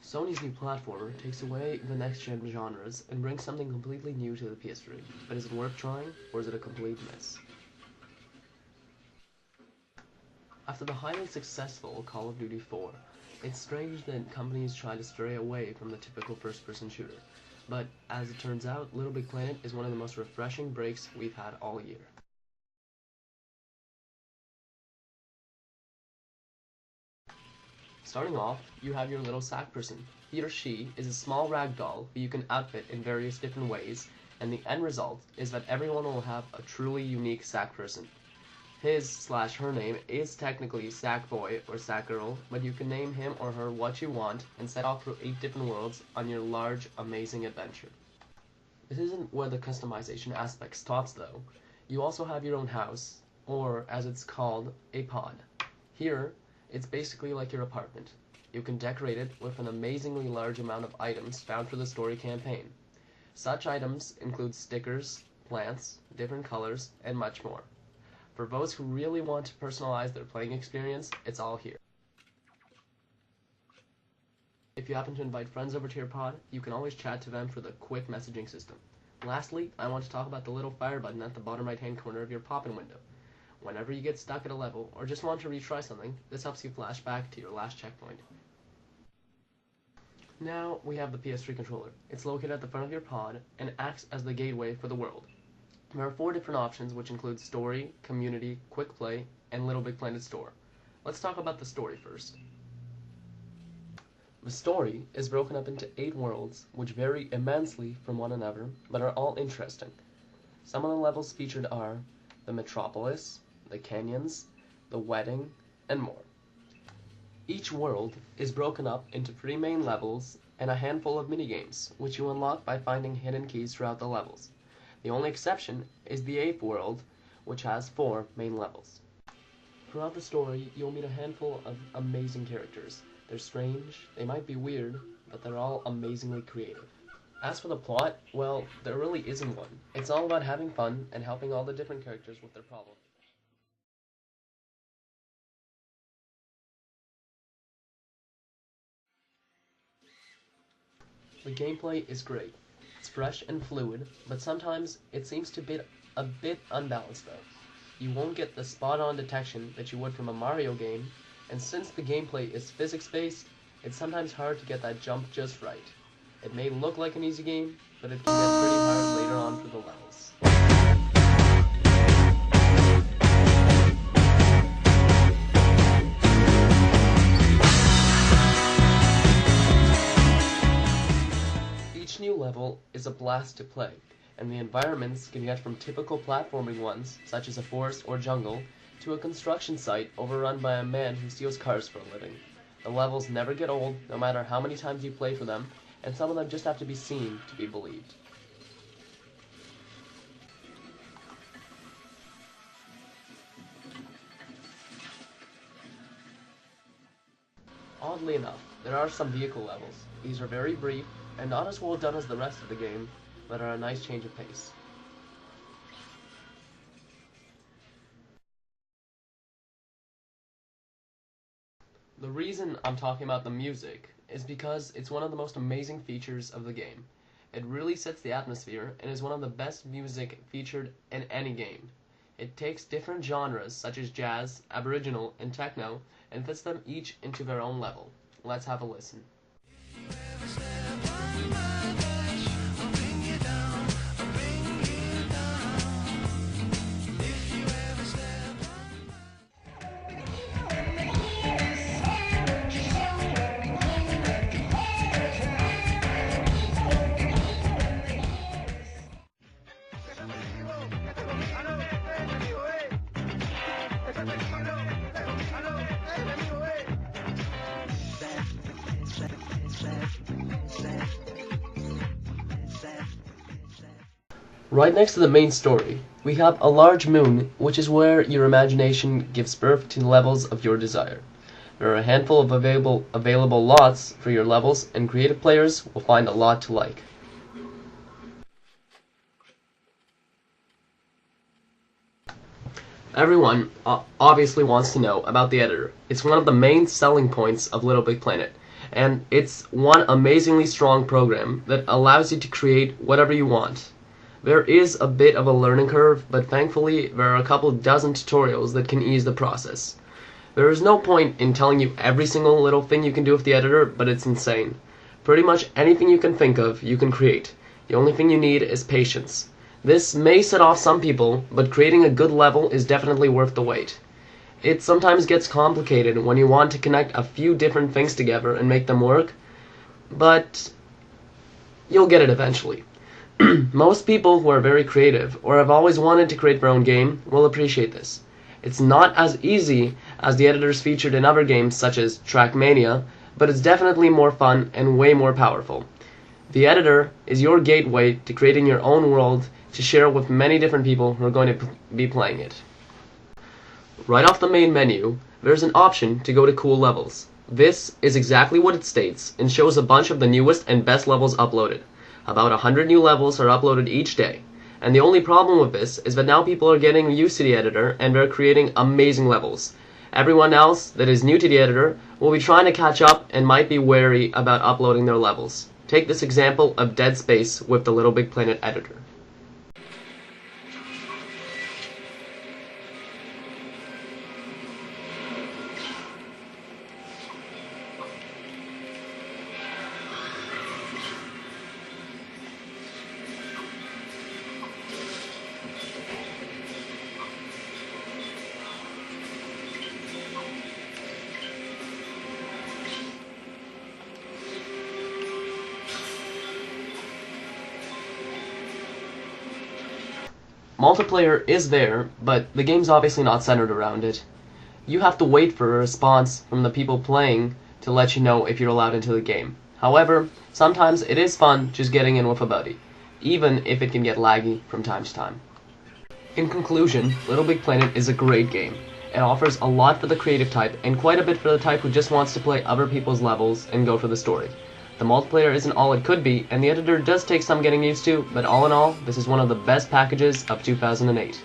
Sony's new platformer takes away the next-gen genres and brings something completely new to the PS3. But is it worth trying, or is it a complete miss? After the highly successful Call of Duty 4, it's strange that companies try to stray away from the typical first-person shooter. But, as it turns out, Little Big Planet is one of the most refreshing breaks we've had all year. Starting off, you have your little sack person. He or she is a small rag doll who you can outfit in various different ways, and the end result is that everyone will have a truly unique sack person. His/her name is technically Sack Boy or Sack Girl, but you can name him or her what you want and set off through 8 different worlds on your large, amazing adventure. This isn't where the customization aspect stops though. You also have your own house, or as it's called, a pod. Here, it's basically like your apartment. You can decorate it with an amazingly large amount of items found for the story campaign. Such items include stickers, plants, different colors, and much more. For those who really want to personalize their playing experience, it's all here. If you happen to invite friends over to your pod, you can always chat to them through the quick messaging system. Lastly, I want to talk about the little fire button at the bottom right-hand corner of your pop-in window. Whenever you get stuck at a level, or just want to retry something, this helps you flash back to your last checkpoint. Now, we have the PS3 controller. It's located at the front of your pod, and acts as the gateway for the world. There are 4 different options, which include Story, Community, Quick Play, and Little Big Planet Store. Let's talk about the story first. The story is broken up into 8 worlds, which vary immensely from one another, but are all interesting. Some of the levels featured are the Metropolis, the Canyons, the Wedding, and more. Each world is broken up into 3 main levels and a handful of minigames, which you unlock by finding hidden keys throughout the levels. The only exception is the 8th world, which has 4 main levels. Throughout the story, you'll meet a handful of amazing characters. They're strange, they might be weird, but they're all amazingly creative. As for the plot, well, there really isn't one. It's all about having fun and helping all the different characters with their problems. The gameplay is great. It's fresh and fluid, but sometimes it seems to be a bit unbalanced though. You won't get the spot-on detection that you would from a Mario game, and since the gameplay is physics-based, it's sometimes hard to get that jump just right. It may look like an easy game, but it can get pretty hard later on through the levels. Each new level is a blast to play, and the environments can get from typical platforming ones, such as a forest or jungle, to a construction site overrun by a man who steals cars for a living. The levels never get old, no matter how many times you play for them, and some of them just have to be seen to be believed. Oddly enough, there are some vehicle levels. These are very brief, and not as well done as the rest of the game, but are a nice change of pace. The reason I'm talking about the music is because it's one of the most amazing features of the game. It really sets the atmosphere and is one of the best music featured in any game. It takes different genres such as jazz, aboriginal, and techno and fits them each into their own level. Let's have a listen. Right next to the main story, we have a large moon, which is where your imagination gives birth to levels of your desire. There are a handful of available lots for your levels, and creative players will find a lot to like. Everyone obviously wants to know about the editor. It's one of the main selling points of Little Big Planet, and it's one amazingly strong program that allows you to create whatever you want. There is a bit of a learning curve, but thankfully there are a couple dozen tutorials that can ease the process. There is no point in telling you every single little thing you can do with the editor, but it's insane. Pretty much anything you can think of, you can create. The only thing you need is patience. This may set off some people, but creating a good level is definitely worth the wait. It sometimes gets complicated when you want to connect a few different things together and make them work, but you'll get it eventually. Most people who are very creative, or have always wanted to create their own game, will appreciate this. It's not as easy as the editors featured in other games such as Trackmania, but it's definitely more fun and way more powerful. The editor is your gateway to creating your own world to share with many different people who are going to be playing it. Right off the main menu, there's an option to go to cool levels. This is exactly what it states and shows a bunch of the newest and best levels uploaded. About 100 new levels are uploaded each day. And the only problem with this is that now people are getting used to the editor and they're creating amazing levels. Everyone else that is new to the editor will be trying to catch up and might be wary about uploading their levels. Take this example of Dead Space with the Little Big Planet editor. Multiplayer is there, but the game's obviously not centered around it. You have to wait for a response from the people playing to let you know if you're allowed into the game. However, sometimes it is fun just getting in with a buddy, even if it can get laggy from time to time. In conclusion, Little Big Planet is a great game. It offers a lot for the creative type, and quite a bit for the type who just wants to play other people's levels and go for the story. The multiplayer isn't all it could be, and the editor does take some getting used to, but all in all, this is one of the best packages of 2008.